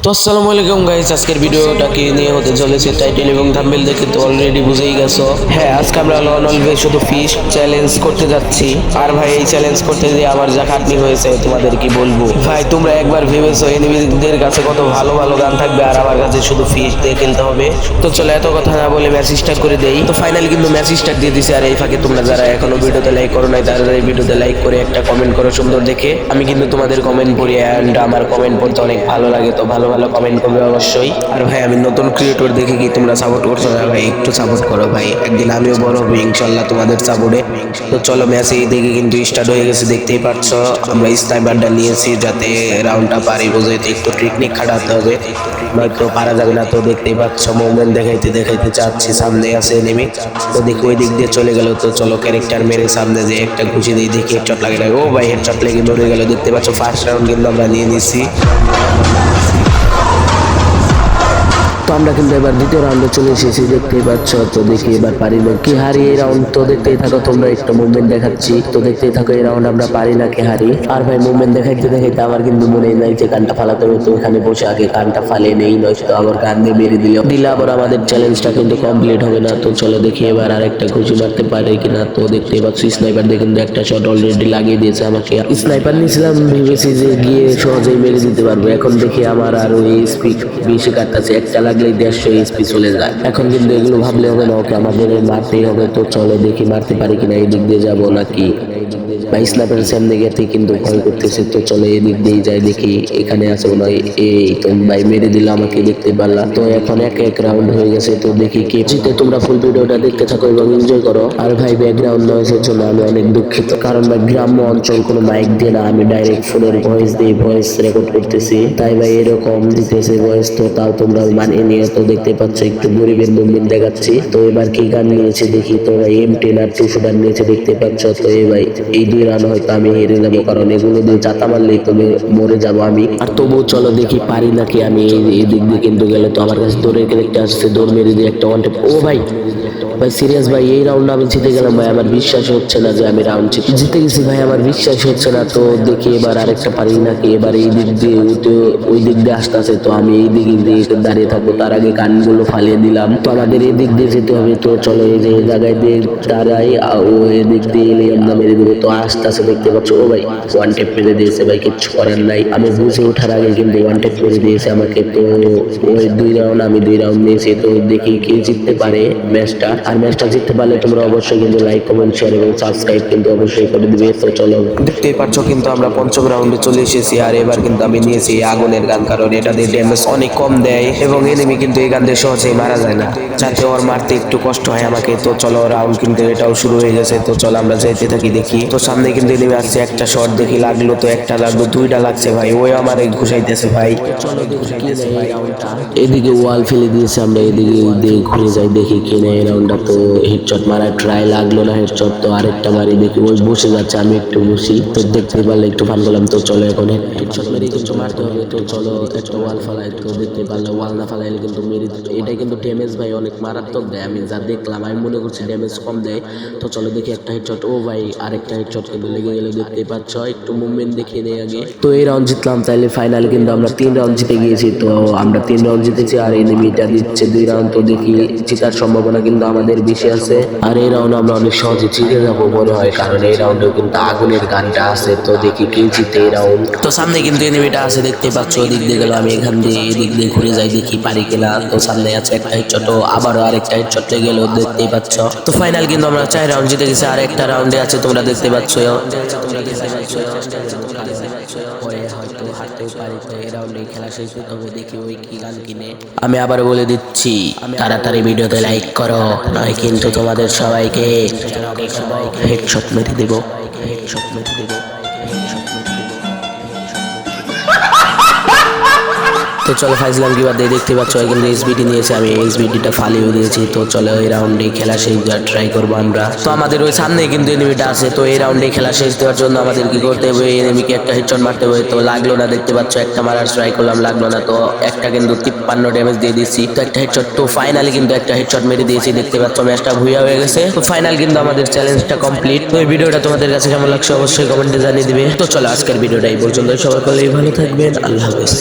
তো আসসালামু আলাইকুম গাইস, আজকের ভিডিওটা কি নিয়ে হতে চলেছে টাইটেল এবং থাম্বনেল দেখে তো অলরেডি বুঝেই গেছো। হ্যাঁ, আজকে আমরা লন অলওয়ে শুধু ফিশ চ্যালেঞ্জ করতে যাচ্ছি। আর ভাই এই চ্যালেঞ্জ করতে গিয়ে আমার যা খাটনি হয়েছে তোমাদের কি বলবো। ভাই তোমরা একবার ভেবেছো এনিমিদের কাছে কত ভালো ভালো গান থাকবে আর আমার কাছে শুধু ফিশ দিয়ে খেলতে হবে। তো চলো এত কথা না বলে ম্যাচ স্টার্ট করে দেই। তো ফাইনালি কিন্তু ম্যাচ স্টার্ট দিয়ে দিছি। আর এই ফাঁকে তোমরা যারা এখনো ভিডিওতে লাইক করো নাই তারা এই ভিডিওতে লাইক করে একটা কমেন্ট করো সুন্দর দেখে। আমি কিন্তু তোমাদের কমেন্ট পড়ি এন্ড আমার কমেন্ট পড়তে অনেক ভালো লাগে। তো ভালো ভালো কমেন্ট করবে অবশ্যই। আর ভাই আমি নতুন ক্রিয়েটর দেখে কি তোমরা সাপোর্ট করছো না ভাই, একটু সাপোর্ট করো ভাই, একদিন আমিও বড় হবো ইনশাল্লাহ তোমাদের সাপোর্টে। তো চলো ম্যাচ এই দিকে কিন্তু স্টার্ট হয়ে গেছে, দেখতেই পাচ্ছ। আমরা স্নাইপারটা নিয়েছি যাতে রাউন্ডটা পারি বুঝাইতে একটু টেকনিক খাটাতে হবে, নয়তো পারা যাবে না। তো দেখতেই পাচ্ছ মুভমেন্ট দেখাইতে দেখাইতে চাচ্ছি, সামনে আছে এনিমি। তো দেখি ওই দিক দিয়ে চলে গেল। তো চলো ক্যারেক্টার মেরে সামনে যে একটা ঘুষি দিয়ে দেখি হেডশট লাগে না। ও ভাই হেডশট লেগে মরে গেল। দেখতে পাচ্ছ ফার্স্ট রাউন্ড কিন্তু আমরা নিয়ে নিছি। তো আমরা কিন্তু এবার দ্বিতীয় রাউন্ডে চলে এসেছি, দেখতেই পাচ্ছ। তো দেখি এবার পারি না কি হারি এই রাউন্ড। তো দেখতেই থাকো তোমরা, একটু মুভমেন্ট দেখাচ্ছি। তো দেখতেই থাকো এই রাউন্ড আমরা পারি না কি হারি। আর ভাই মুভমেন্ট দেখাইতে দেখাইতে আমার কিন্তু মনে নাই যে গানটা ফালাতে হবে। তো এখানে বসে আগে গানটা ফালিয়ে নেই, নয়তো আবার গান দিয়ে মেরে দিলে আবার আমাদের চ্যালেঞ্জটা কিন্তু কমপ্লিট হবে না। তো চলো দেখি এবার আরেকটা ঘুষি মারতে পারে কিনা। তো দেখতেই পাচ্ছ স্নাইপার দিয়ে কিন্তু একটা শট অলরেডি লাগিয়ে দিয়েছে আমাকে। স্নাইপার নিয়েছিলাম, ভেবেছি যে গিয়ে সহজেই মেরে দিতে পারবো। এখন দেখি আমার আরো এসপি বেশি কাটতেছে, একটা লাগলেই 150 এসপি চলে যায়। এখন কিন্তু এগুলো ভাবলে হবে না, ওকে আমাদের মারতেই হবে। তো চলো দেখি মারতে পারি কিনা, এই দিক দিয়ে যাবো নাকি বা স্নাইপারের সামনে গেতে কিন্তু ভয় করতেছে। তো চলো এদিক দিয়ে যাই, দেখি এখানে আছে মনে হয়। এই তো ভাই মেরে দিল আমাকে, দেখতে পারলাম। তো এখন এক এক রাউন্ড হয়ে গেছে। তো দেখি কে জিতে। তোমরা ফুল ভিডিওটা দেখতে থাকো এবং এনজয় করো। আর ভাই ব্যাকগ্রাউন্ড নয়েজের জন্য আমি অনেক দুঃখিত, কারণ ভাই গ্রাম্য অঞ্চল কোনো মাইক দিয়ে না, আমি ডাইরেক্ট ফোনের ভয়েস দিয়ে ভয়েস রেকর্ড করতেছি, তাই ভাই এরকম দিতেছে ভয়েস। তো তাও তোমরা মানিয়ে নিয়ে। তো দেখতে পাচ্ছ একটু গরিবের মুভমেন্ট দেখাচ্ছি। তো এবার কি গান নিয়েছে দেখি। তো ভাই M10 আর 200 নিয়েছে, দেখতে পাচ্ছ। তো এই ভাই এই 2 রান হয়তো আমি হেরে যাবো, কারণ এগুলো দিয়ে চাতা মারলেই তো মরে যাবো আমি। আর তবুও চলো দেখি পারি নাকি আমি। এই দিক দিয়ে কিন্তু গেলে তো আমার কাছে দৌড়ের ক্যারেক্টার আসছে, দৌড় মেরে দিয়ে একটা ওয়ান টেপ। ও ভাই ভাই সিরিয়াস ভাই এই রাউন্ড আমি জিতে গেলাম ভাই। আমার বিশ্বাস হচ্ছে না যে আমি রাউন্ড জিতে গেছি ভাই, আমার বিশ্বাস হচ্ছে না। তো দেখি এবার আরেকটা পারি নাকি। এবার এই দিক দিয়ে ওই দিক দিয়ে আসতে আছে। তো আমি এই দিক দিয়ে দাঁড়িয়ে থাকবো, তার আগে গানগুলো ফালিয়ে দিলাম। তো আমাদের এই দিক দিয়ে যেতে হবে। তো চলো এই যে জায়গায় দিয়ে দাঁড়াই, ও এদিক দিয়ে এলে আমরা মেরে দেবো। তো আস্তে আস্তে দেখতে পাচ্ছ ও ভাই ওয়ান টেপ মেরে দিয়েছে ভাই, কিচ্ছু করার নাই। আমি বুঝে ওঠার আগে কিন্তু ওয়ান টেপ করে দিয়েছে আমাকে। তো ওই 2 রাউন্ড আমি 2 রাউন্ড নিয়েছি। তো দেখি কে জিততে পারে ম্যাচটা। আর ম্যাচটা জিততে পারলে তোমরা অবশ্যই কিন্তু লাইক কমেন্ট শেয়ার এবং সাবস্ক্রাইব কিন্তু অবশ্যই করে দিবে। তো চলো দেখতেই পাচ্ছ কিন্তু আমরা পঞ্চম রাউন্ডে চলে এসেছি। আর এবার কিন্তু আমি নিয়েছি আগুনের গান, কারণ এটা দিয়ে ড্যামেজ অনেক কম দেয় এবং এনিমি কিন্তু এই গান দিয়ে সহজেই মারা যায় না, যাতে ওর মারতে একটু কষ্ট হয় আমাকে। তো চলো রাউন্ড কিন্তু এটাও শুরু হয়ে গেছে। তো চলো আমরা যাইতে থাকি দেখি। তো সামনে কিন্তু এনিমি আসছে, একটা শট দেখি লাগলো, তো একটা লাগলো, 2টা লাগছে ভাই। ওই আমার ঘুষাইতেছে ভাই। চলো ঘুষাইতেছে ভাই রাউন্ডটা। এদিকে ওয়াল ফেলে দিয়েছে, আমরা এদিকে দিয়ে ঘুরে যাই দেখি কিনে এই রাউন্ডটা। তো হেডশট মারা ট্রাই লাগলো না হেডশট। তো আরেকটা মারি দেখি ওই বসে যাচ্ছে, আমি একটু বসি। তো দেখতে পারলে একটু ফান করলাম। তো চলো এখন হেডশট মেরে কিন্তু মারতে হবে। তো চলো একটা ওয়াল ফালাই। তো দেখতে পারলে ওয়াল না ফালাইলে কিন্তু মেরে এটা কিন্তু ড্যামেজ ভাই অনেক মারাত্মক দেয়। আমি যা দেখলাম আমি মনে করছি ড্যামেজ কম দেয়। তো চলো দেখি একটা হেডশট। ও ভাই আরেকটা হেডশট কিন্তু লেগে গেলে, দেখতে পাচ্ছ। একটু মুভমেন্ট দেখিয়ে নেই আগে। তো এই রাউন্ড জিতলাম, তাইলে ফাইনাল কিন্তু আমরা 3 রাউন্ড জিতে গিয়েছি। তো আমরা 3 রাউন্ড জিতেছি আর এনিমিটা দিচ্ছে 2 রাউন্ড। তো দেখি জেতার সম্ভাবনা কিন্তু আমাদের বেশি আছে। আর এই রাউন্ড আমরা অনেক সহজে জিতে যাবো মনে হয়, কারণ এই রাউন্ডেও কিন্তু আগুনের গানটা আছে। তো দেখি কে জিতে এই রাউন্ড। তো সামনে কিন্তু এনিমিটা আছে, দেখতে পাচ্ছ। ওদিক দিয়ে গেল, আমি এখান দিয়ে এদিক দিয়ে ঘুরে যাই দেখি পারি কিনা। তো সামনে আছে একটা হেডশট, আবারও আরেকটা হেডশট লেগে গেল, দেখতেই পাচ্ছ। তো ফাইনাল কিন্তু আমরা 4 রাউন্ড জিতে গেছি। আর একটা রাউন্ডে আছে, তোমরা দেখতে পাচ্ছ। আমি আবার বলে দিচ্ছি তাড়াতাড়ি ভিডিওতে লাইক করো, নয় কিন্তু তোমাদের সবাইকে হেডশট মেরে দেবো। তো চলো ফাইজলাম কি বাদ দিয়ে দেখতে পাচ্ছ কিন্তু এসবিডি নিয়েছে, আমি এসবিডিটা ফালিয়ে দিয়েছি। তো চলো এই রাউন্ডে খেলা শেষ ট্রাই করবো আমরা। তো আমাদের ওই সামনে কিন্তু এনিমিটা আছে। তো এই রাউন্ডে খেলা শেষ দেওয়ার জন্য আমাদের কি করতে হবে, এনিমিকে একটা হেডশট মারতে হবে। তো লাগলো না, দেখতে পাচ্ছ। একটা মারার ট্রাই করলাম, লাগলো না। তো একটা কিন্তু 53 ড্যামেজ দিয়ে দিচ্ছি। তো একটা হেডশট। তো ফাইনালি কিন্তু একটা হেডশট মেরে দিয়েছি, দেখতে পাচ্ছ। ম্যাচটা ভুইয়া হয়ে গেছে। তো ফাইনাল কিন্তু আমাদের চ্যালেঞ্জটা কমপ্লিট। তো এই ভিডিওটা তোমাদের কাছে কেমন লাগছে অবশ্যই কমেন্টে জানিয়ে দিবে। তো চলো আজকের ভিডিওটা এই পর্যন্ত। সবাই ভালো থাকবেন, আল্লাহ হাফেজ।